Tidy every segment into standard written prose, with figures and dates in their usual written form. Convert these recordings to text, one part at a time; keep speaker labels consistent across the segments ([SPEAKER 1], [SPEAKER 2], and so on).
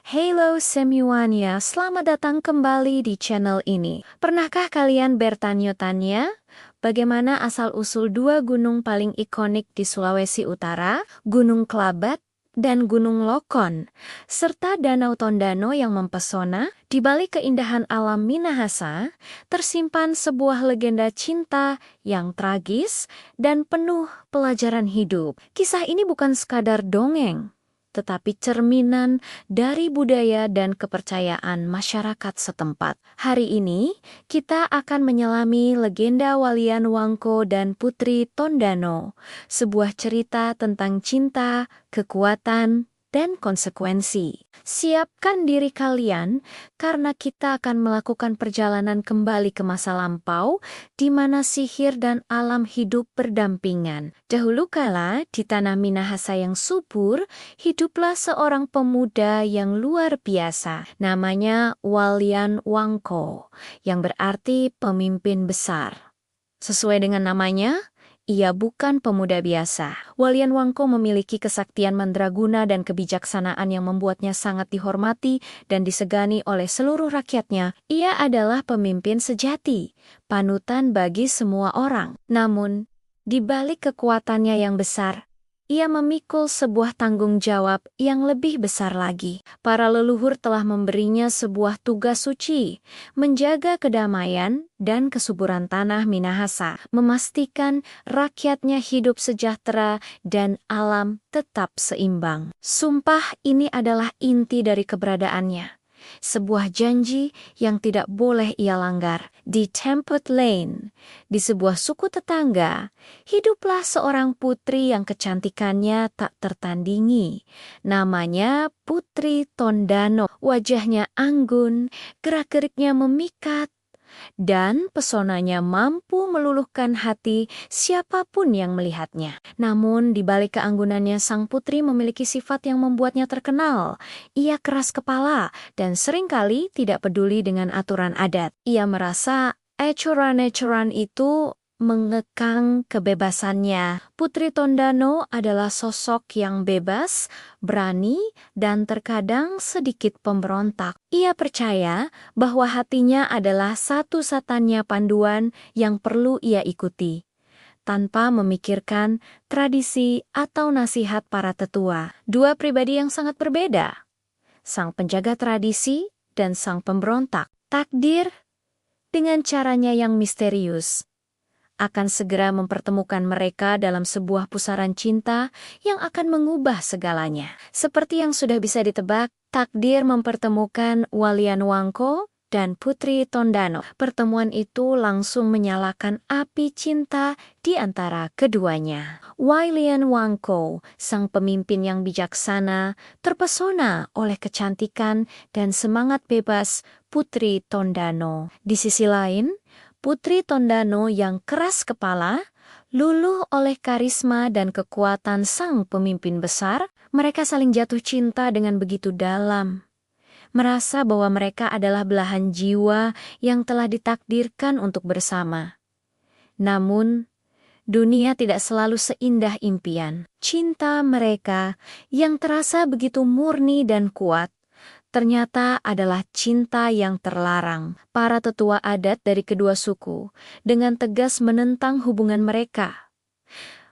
[SPEAKER 1] Halo semuanya, selamat datang kembali di channel ini. Pernahkah kalian bertanya-tanya bagaimana asal-usul dua gunung paling ikonik di Sulawesi Utara, Gunung Kelabat dan Gunung Lokon, serta Danau Tondano yang mempesona? Di balik keindahan alam Minahasa, tersimpan sebuah legenda cinta yang tragis dan penuh pelajaran hidup. Kisah ini bukan sekadar dongeng, tetapi cerminan dari budaya dan kepercayaan masyarakat setempat. Hari ini, kita akan menyelami legenda Walian Wangko dan Putri Tondano, sebuah cerita tentang cinta, kekuatan, dan konsekuensi. Siapkan diri kalian, karena kita akan melakukan perjalanan kembali ke masa lampau, di mana sihir dan alam hidup berdampingan. Dahulu kala, di tanah Minahasa yang subur, hiduplah seorang pemuda yang luar biasa. Namanya Walian Wangko, yang berarti pemimpin besar. Sesuai dengan namanya, ia bukan pemuda biasa. Walian Wangko memiliki kesaktian mandraguna dan kebijaksanaan yang membuatnya sangat dihormati dan disegani oleh seluruh rakyatnya. Ia adalah pemimpin sejati, panutan bagi semua orang. Namun, di balik kekuatannya yang besar, ia memikul sebuah tanggung jawab yang lebih besar lagi. Para leluhur telah memberinya sebuah tugas suci, menjaga kedamaian dan kesuburan tanah Minahasa, memastikan rakyatnya hidup sejahtera dan alam tetap seimbang. Sumpah ini adalah inti dari keberadaannya. Sebuah janji yang tidak boleh ia langgar. Di Tempet Lane, di sebuah suku tetangga, hiduplah seorang putri yang kecantikannya tak tertandingi. Namanya Putri Tondano. Wajahnya anggun, gerak-geriknya memikat, dan pesonanya mampu meluluhkan hati siapapun yang melihatnya. Namun, di balik keanggunannya, sang putri memiliki sifat yang membuatnya terkenal. Ia keras kepala dan seringkali tidak peduli dengan aturan adat. Ia merasa aturan-aturan itu mengekang kebebasannya. Putri Tondano adalah sosok yang bebas, berani, dan terkadang sedikit pemberontak. Ia percaya bahwa hatinya adalah satu-satunya panduan yang perlu ia ikuti, tanpa memikirkan tradisi atau nasihat para tetua. Dua pribadi yang sangat berbeda, sang penjaga tradisi dan sang pemberontak. Takdir, dengan caranya yang misterius, akan segera mempertemukan mereka dalam sebuah pusaran cinta yang akan mengubah segalanya. Seperti yang sudah bisa ditebak, takdir mempertemukan Walian Wangko dan Putri Tondano. Pertemuan itu langsung menyalakan api cinta di antara keduanya. Walian Wangko, sang pemimpin yang bijaksana, terpesona oleh kecantikan dan semangat bebas Putri Tondano. Di sisi lain, Putri Tondano yang keras kepala, luluh oleh karisma dan kekuatan sang pemimpin besar. Mereka saling jatuh cinta dengan begitu dalam, merasa bahwa mereka adalah belahan jiwa yang telah ditakdirkan untuk bersama. Namun, dunia tidak selalu seindah impian. Cinta mereka yang terasa begitu murni dan kuat, ternyata adalah cinta yang terlarang. Para tetua adat dari kedua suku dengan tegas menentang hubungan mereka.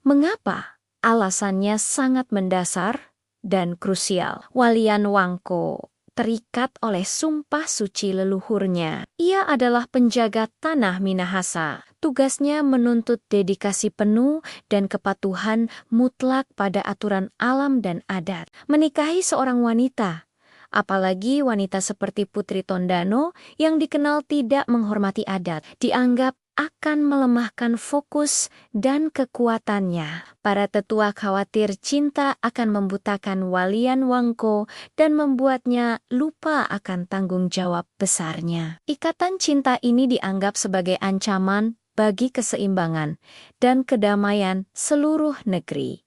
[SPEAKER 1] Mengapa? Alasannya sangat mendasar dan krusial. Walian Wangko terikat oleh sumpah suci leluhurnya. Ia adalah penjaga tanah Minahasa. Tugasnya menuntut dedikasi penuh dan kepatuhan mutlak pada aturan alam dan adat. Menikahi seorang wanita, apalagi wanita seperti Putri Tondano yang dikenal tidak menghormati adat, dianggap akan melemahkan fokus dan kekuatannya. Para tetua khawatir cinta akan membutakan Walian Wangko dan membuatnya lupa akan tanggung jawab besarnya. Ikatan cinta ini dianggap sebagai ancaman bagi keseimbangan dan kedamaian seluruh negeri.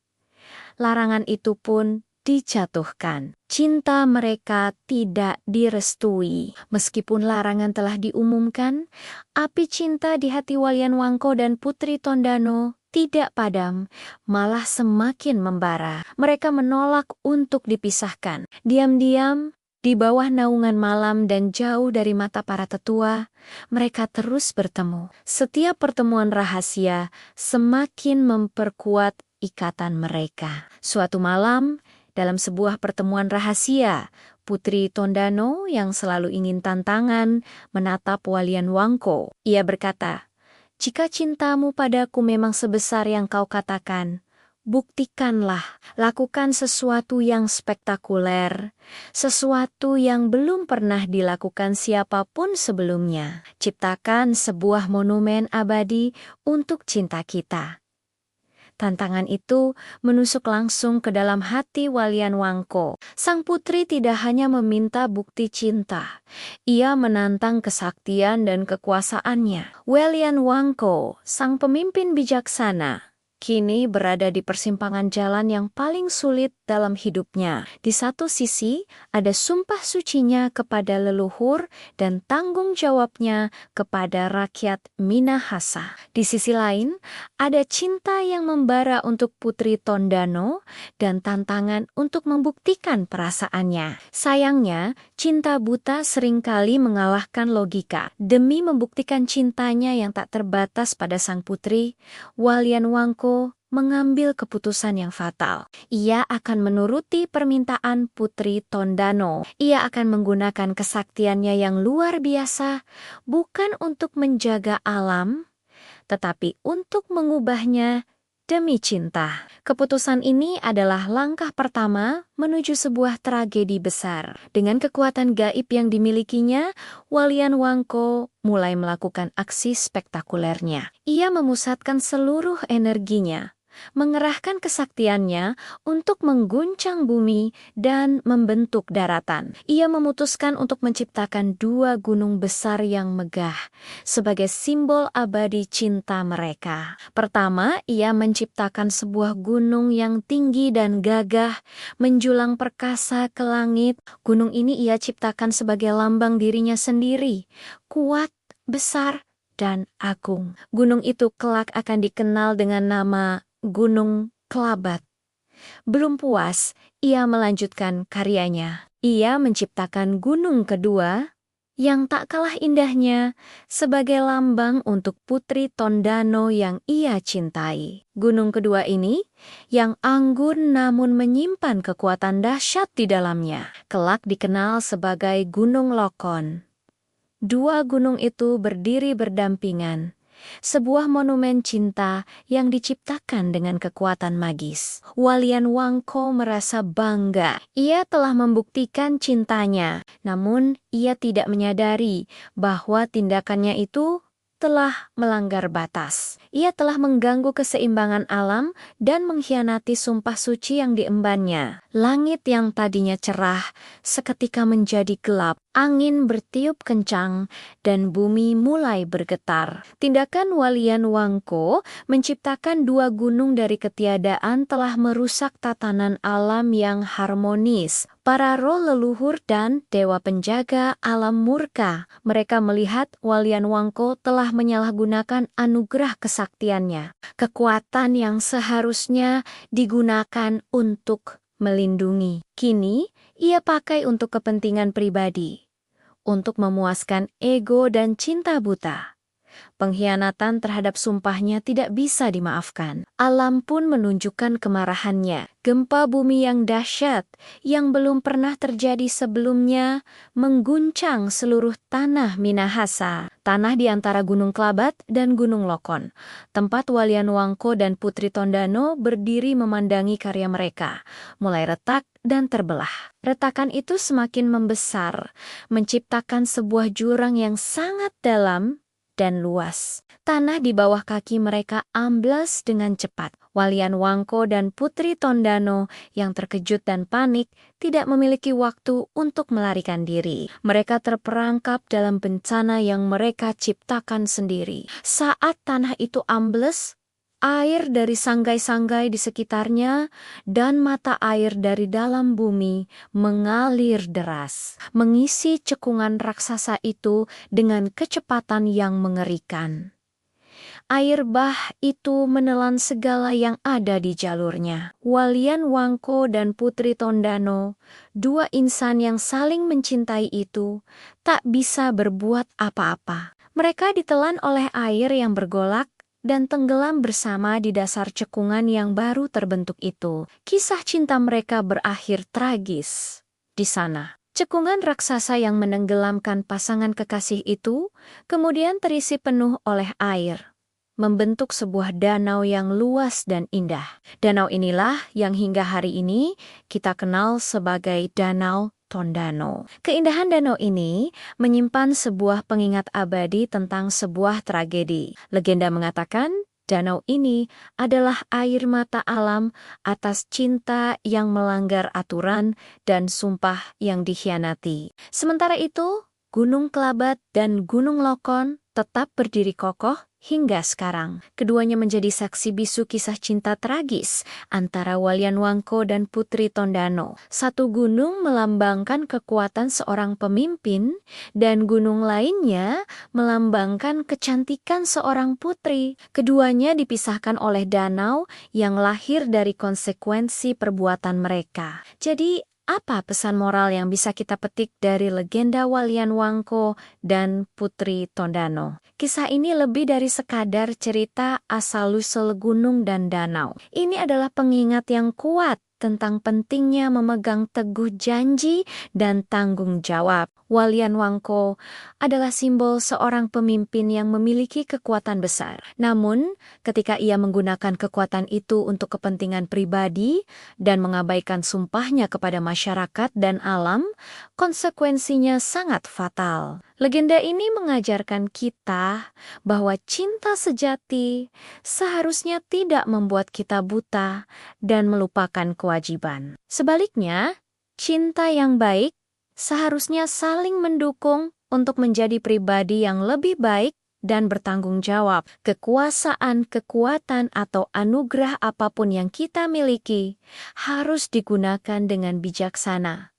[SPEAKER 1] Larangan itu pun dijatuhkan. Cinta mereka tidak direstui. Meskipun larangan telah diumumkan, api cinta di hati Walian Wangko dan Putri Tondano tidak padam, malah semakin membara. Mereka menolak untuk dipisahkan. Diam-diam, Di bawah naungan malam dan jauh dari mata para tetua, mereka terus bertemu. Setiap pertemuan rahasia semakin memperkuat ikatan mereka. Suatu malam, dalam sebuah pertemuan rahasia, Putri Tondano yang selalu ingin tantangan menatap Walian Wangko. Ia berkata, "Jika cintamu padaku memang sebesar yang kau katakan, buktikanlah, lakukan sesuatu yang spektakuler, sesuatu yang belum pernah dilakukan siapapun sebelumnya. Ciptakan sebuah monumen abadi untuk cinta kita." Tantangan itu menusuk langsung ke dalam hati Walian Wangko. Sang putri tidak hanya meminta bukti cinta, ia menantang kesaktian dan kekuasaannya. Walian Wangko, sang pemimpin bijaksana, kini berada di persimpangan jalan yang paling sulit dalam hidupnya. Di satu sisi, ada sumpah sucinya kepada leluhur dan tanggung jawabnya kepada rakyat Minahasa. Di sisi lain, ada cinta yang membara untuk Putri Tondano dan tantangan untuk membuktikan perasaannya. Sayangnya, cinta buta seringkali mengalahkan logika. Demi membuktikan cintanya yang tak terbatas pada sang putri, Walian Wangko mengambil keputusan yang fatal. Ia akan menuruti permintaan Putri Tondano. Ia akan menggunakan kesaktiannya yang luar biasa, bukan untuk menjaga alam, tetapi untuk mengubahnya demi cinta. Keputusan ini adalah langkah pertama menuju sebuah tragedi besar. Dengan kekuatan gaib yang dimilikinya, Walian Wangko mulai melakukan aksi spektakulernya. Ia memusatkan seluruh energinya, mengerahkan kesaktiannya untuk mengguncang bumi dan membentuk daratan. Ia memutuskan untuk menciptakan dua gunung besar yang megah sebagai simbol abadi cinta mereka. Pertama, ia menciptakan sebuah gunung yang tinggi dan gagah, menjulang perkasa ke langit. Gunung ini ia ciptakan sebagai lambang dirinya sendiri, kuat, besar, dan agung. Gunung itu kelak akan dikenal dengan nama Gunung Kelabat. Belum puas, ia melanjutkan karyanya. Ia menciptakan gunung kedua yang tak kalah indahnya sebagai lambang untuk Putri Tondano yang ia cintai. Gunung kedua ini, yang anggun namun menyimpan kekuatan dahsyat di dalamnya, kelak dikenal sebagai Gunung Lokon. Dua gunung itu berdiri berdampingan, sebuah monumen cinta yang diciptakan dengan kekuatan magis. Walian Wangko merasa bangga. Ia telah membuktikan cintanya, namun ia tidak menyadari bahwa tindakannya itu telah melanggar batas. Ia telah mengganggu keseimbangan alam dan mengkhianati sumpah suci yang diembannya. Langit yang tadinya cerah seketika menjadi gelap. Angin bertiup kencang dan bumi mulai bergetar. Tindakan Walian Wangko menciptakan dua gunung dari ketiadaan telah merusak tatanan alam yang harmonis. Para roh leluhur dan dewa penjaga alam murka. Mereka melihat Walian Wangko telah menyalahgunakan anugerah kesaktiannya. Kekuatan yang seharusnya digunakan untuk melindungi. Kini, ia pakai untuk kepentingan pribadi, untuk memuaskan ego dan cinta buta. Pengkhianatan terhadap sumpahnya tidak bisa dimaafkan. Alam pun menunjukkan kemarahannya. Gempa bumi yang dahsyat, yang belum pernah terjadi sebelumnya, mengguncang seluruh tanah Minahasa. Tanah di antara Gunung Kelabat dan Gunung Lokon. Tempat Walian Wangko dan Putri Tondano berdiri memandangi karya mereka, mulai retak dan terbelah. Retakan itu semakin membesar, menciptakan sebuah jurang yang sangat dalam dan luas. Tanah di bawah kaki mereka amblas dengan cepat. Walian Wangko dan Putri Tondano yang terkejut dan panik tidak memiliki waktu untuk melarikan diri. Mereka terperangkap dalam bencana yang mereka ciptakan sendiri. Saat tanah itu ambles, air dari sanggai-sanggai di sekitarnya dan mata air dari dalam bumi mengalir deras, mengisi cekungan raksasa itu dengan kecepatan yang mengerikan. Air bah itu menelan segala yang ada di jalurnya. Walian Wangko dan Putri Tondano, dua insan yang saling mencintai itu, tak bisa berbuat apa-apa. Mereka ditelan oleh air yang bergolak dan tenggelam bersama di dasar cekungan yang baru terbentuk itu. Kisah cinta mereka berakhir tragis di sana. Cekungan raksasa yang menenggelamkan pasangan kekasih itu kemudian terisi penuh oleh air, membentuk sebuah danau yang luas dan indah. Danau inilah yang hingga hari ini kita kenal sebagai Danau Tondano. Keindahan danau ini menyimpan sebuah pengingat abadi tentang sebuah tragedi. Legenda mengatakan danau ini adalah air mata alam atas cinta yang melanggar aturan dan sumpah yang dikhianati. Sementara itu, Gunung Kelabat dan Gunung Lokon tetap berdiri kokoh hingga sekarang. Keduanya menjadi saksi bisu kisah cinta tragis antara Walian Wangko dan Putri Tondano. Satu gunung melambangkan kekuatan seorang pemimpin dan gunung lainnya melambangkan kecantikan seorang putri. Keduanya dipisahkan oleh danau yang lahir dari konsekuensi perbuatan mereka. Jadi, apa pesan moral yang bisa kita petik dari legenda Walian Wangko dan Putri Tondano? Kisah ini lebih dari sekadar cerita asal-usul gunung dan danau. Ini adalah pengingat yang kuat tentang pentingnya memegang teguh janji dan tanggung jawab. Walian Wangko adalah simbol seorang pemimpin yang memiliki kekuatan besar. Namun, ketika ia menggunakan kekuatan itu untuk kepentingan pribadi dan mengabaikan sumpahnya kepada masyarakat dan alam, konsekuensinya sangat fatal. Legenda ini mengajarkan kita bahwa cinta sejati seharusnya tidak membuat kita buta dan melupakan kewajiban. Sebaliknya, cinta yang baik seharusnya saling mendukung untuk menjadi pribadi yang lebih baik dan bertanggung jawab. Kekuasaan, kekuatan, atau anugerah apapun yang kita miliki harus digunakan dengan bijaksana,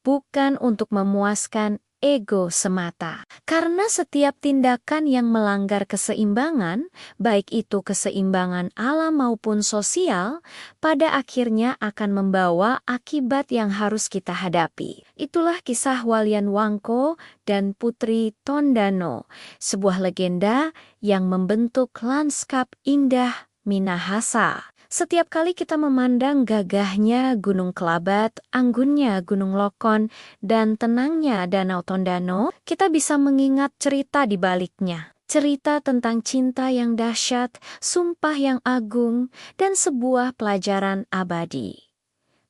[SPEAKER 1] bukan untuk memuaskan ego semata. Karena setiap tindakan yang melanggar keseimbangan, baik itu keseimbangan alam maupun sosial, pada akhirnya akan membawa akibat yang harus kita hadapi. Itulah kisah Walian Wangko dan Putri Tondano, sebuah legenda yang membentuk lanskap indah Minahasa. Setiap kali kita memandang gagahnya Gunung Kelabat, anggunnya Gunung Lokon, dan tenangnya Danau Tondano, kita bisa mengingat cerita di baliknya. Cerita tentang cinta yang dahsyat, sumpah yang agung, dan sebuah pelajaran abadi.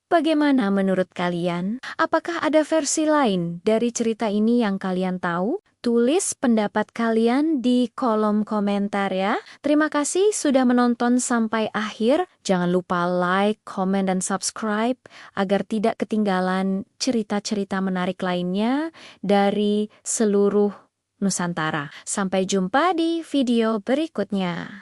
[SPEAKER 1] Bagaimana menurut kalian? Apakah ada versi lain dari cerita ini yang kalian tahu? Tulis pendapat kalian di kolom komentar ya. Terima kasih sudah menonton sampai akhir. Jangan lupa like, komen, dan subscribe agar tidak ketinggalan cerita-cerita menarik lainnya dari seluruh Nusantara. Sampai jumpa di video berikutnya.